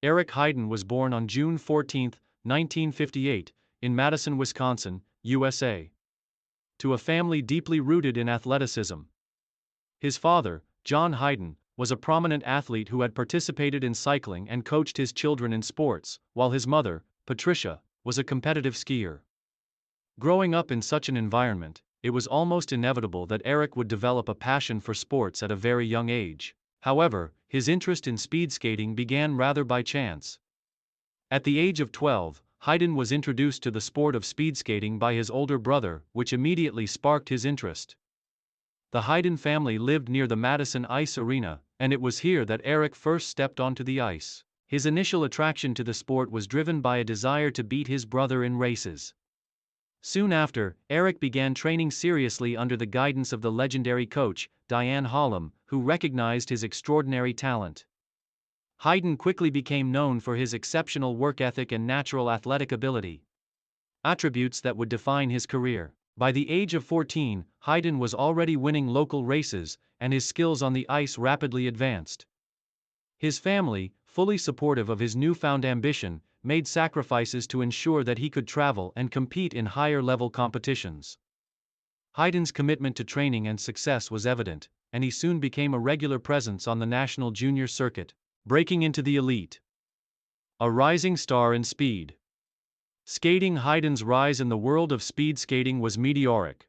Eric Heiden was born on June 14, 1958, in Madison, Wisconsin, USA, to a family deeply rooted in athleticism. His father, John Heiden, was a prominent athlete who had participated in cycling and coached his children in sports, while his mother, Patricia, was a competitive skier. Growing up in such an environment, it was almost inevitable that Eric would develop a passion for sports at a very young age. However, his interest in speed skating began rather by chance. At the age of 12, Heiden was introduced to the sport of speed skating by his older brother, which immediately sparked his interest. The Heiden family lived near the Madison Ice Arena, and it was here that Eric first stepped onto the ice. His initial attraction to the sport was driven by a desire to beat his brother in races. Soon after, Eric began training seriously under the guidance of the legendary coach, Diane Hallam, who recognized his extraordinary talent. Heiden quickly became known for his exceptional work ethic and natural athletic ability, attributes that would define his career. By the age of 14, Heiden was already winning local races, and his skills on the ice rapidly advanced. His family, fully supportive of his newfound ambition, made sacrifices to ensure that he could travel and compete in higher-level competitions. Heiden's commitment to training and success was evident, and he soon became a regular presence on the national junior circuit, breaking into the elite. A rising star in speed skating. Heiden's rise in the world of speed skating was meteoric.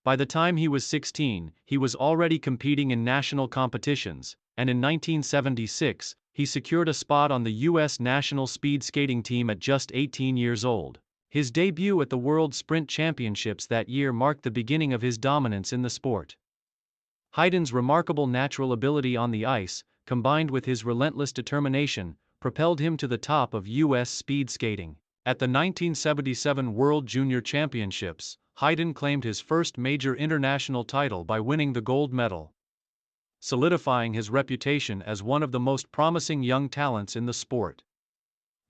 By the time he was 16, he was already competing in national competitions, and in 1976, he secured a spot on the U.S. national speed skating team at just 18 years old. His debut at the World Sprint Championships that year marked the beginning of his dominance in the sport. Heiden's remarkable natural ability on the ice, combined with his relentless determination, propelled him to the top of U.S. speed skating. At the 1977 World Junior Championships, Heiden claimed his first major international title by winning the gold medal, solidifying his reputation as one of the most promising young talents in the sport.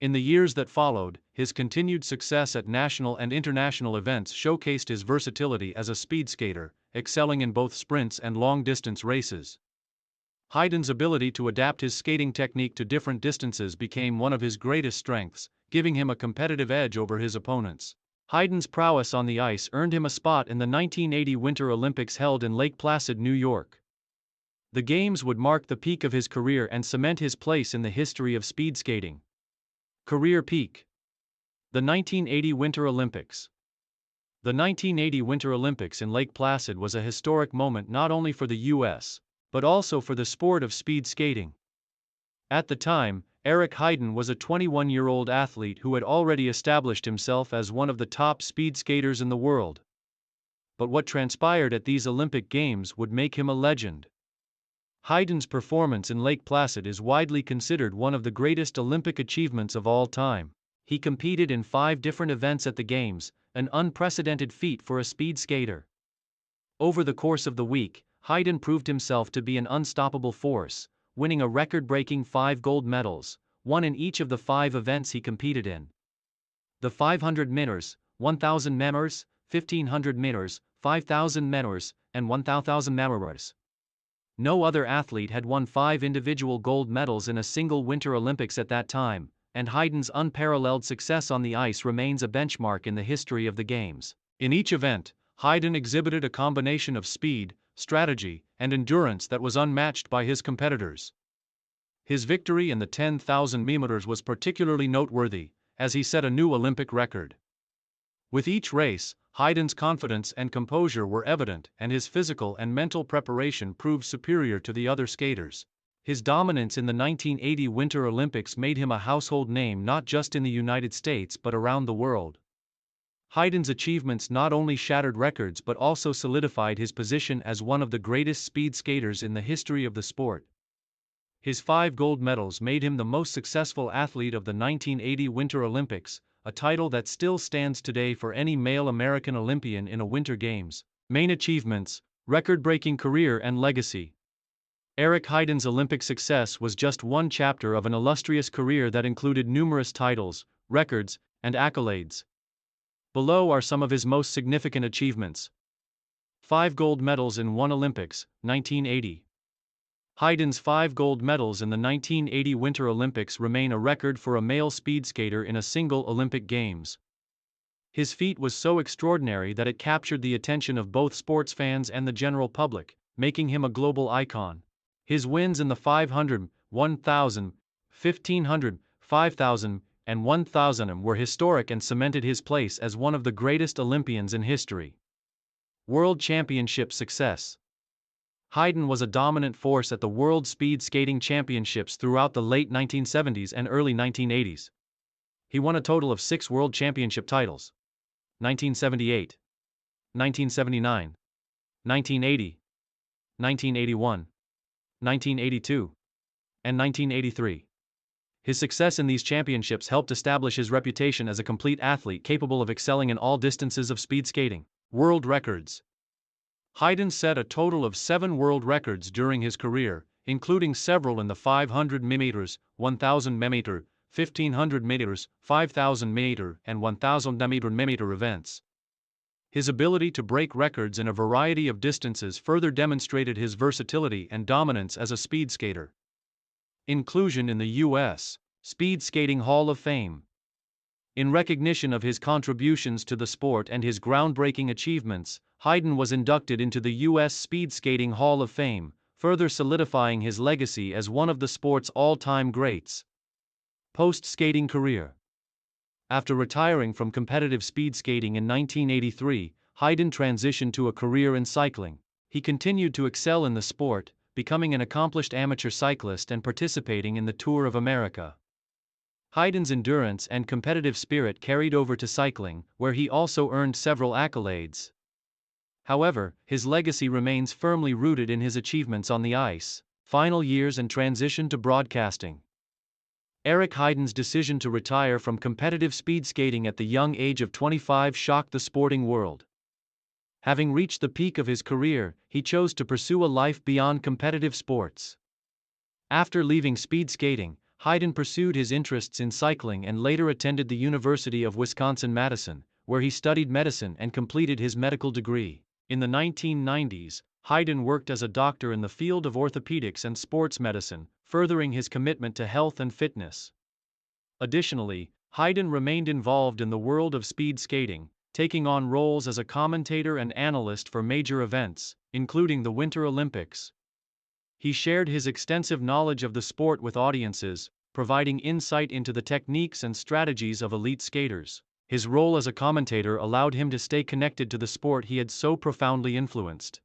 In the years that followed, his continued success at national and international events showcased his versatility as a speed skater, excelling in both sprints and long-distance races. Heiden's ability to adapt his skating technique to different distances became one of his greatest strengths, giving him a competitive edge over his opponents. Heiden's prowess on the ice earned him a spot in the 1980 Winter Olympics held in Lake Placid, New York. The Games would mark the peak of his career and cement his place in the history of speed skating. Career peak. The 1980 Winter Olympics. The 1980 Winter Olympics in Lake Placid was a historic moment not only for the U.S., but also for the sport of speed skating. At the time, Eric Heiden was a 21-year-old athlete who had already established himself as one of the top speed skaters in the world. But what transpired at these Olympic Games would make him a legend. Heiden's performance in Lake Placid is widely considered one of the greatest Olympic achievements of all time. He competed in 5 different events at the Games, an unprecedented feat for a speed skater. Over the course of the week, Heiden proved himself to be an unstoppable force, winning a record-breaking 5 gold medals, one in each of the 5 events he competed in. The 500 meters, 1,000 meters, 1,500 meters, 5,000 meters, and 1,000 meters. No other athlete had won 5 individual gold medals in a single Winter Olympics at that time, and Heiden's unparalleled success on the ice remains a benchmark in the history of the Games. In each event, Heiden exhibited a combination of speed, strategy, and endurance that was unmatched by his competitors. His victory in the 10,000 meters was particularly noteworthy, as he set a new Olympic record. With each race, Heiden's confidence and composure were evident, and his physical and mental preparation proved superior to the other skaters. His dominance in the 1980 Winter Olympics made him a household name not just in the United States but around the world. Heiden's achievements not only shattered records but also solidified his position as one of the greatest speed skaters in the history of the sport. His 5 gold medals made him the most successful athlete of the 1980 Winter Olympics, a title that still stands today for any male American Olympian in a Winter Games. Main achievements, record-breaking career and legacy. Eric Heiden's Olympic success was just one chapter of an illustrious career that included numerous titles, records, and accolades. Below are some of his most significant achievements. 5 gold medals in 1 Olympics, 1980. Heiden's 5 gold medals in the 1980 Winter Olympics remain a record for a male speed skater in a single Olympic Games. His feat was so extraordinary that it captured the attention of both sports fans and the general public, making him a global icon. His wins in the 500, 1000, 1500, 5000, and 1000 were historic and cemented his place as one of the greatest Olympians in history. World Championship success. Heiden was a dominant force at the World Speed Skating Championships throughout the late 1970s and early 1980s. He won a total of 6 World Championship titles: 1978, 1979, 1980, 1981, 1982, and 1983. His success in these championships helped establish his reputation as a complete athlete capable of excelling in all distances of speed skating. World records. Heiden set a total of 7 world records during his career, including several in the 500 meters, 1000 meter, 1500 meters, 5000 meter, and 1000 meter events. His ability to break records in a variety of distances further demonstrated his versatility and dominance as a speed skater. Inclusion in the U.S. Speed Skating Hall of Fame. In recognition of his contributions to the sport and his groundbreaking achievements, Heiden was inducted into the U.S. Speed Skating Hall of Fame, further solidifying his legacy as one of the sport's all-time greats. Post-skating career. After retiring from competitive speed skating in 1983, Heiden transitioned to a career in cycling. He continued to excel in the sport, becoming an accomplished amateur cyclist and participating in the Tour of America. Heiden's endurance and competitive spirit carried over to cycling, where he also earned several accolades. However, his legacy remains firmly rooted in his achievements on the ice. Final years and transition to broadcasting. Eric Heiden's decision to retire from competitive speed skating at the young age of 25 shocked the sporting world. Having reached the peak of his career, he chose to pursue a life beyond competitive sports. After leaving speed skating, Heiden pursued his interests in cycling and later attended the University of Wisconsin-Madison, where he studied medicine and completed his medical degree. In the 1990s, Heiden worked as a doctor in the field of orthopedics and sports medicine, furthering his commitment to health and fitness. Additionally, Heiden remained involved in the world of speed skating, taking on roles as a commentator and analyst for major events, including the Winter Olympics. He shared his extensive knowledge of the sport with audiences, providing insight into the techniques and strategies of elite skaters. His role as a commentator allowed him to stay connected to the sport he had so profoundly influenced.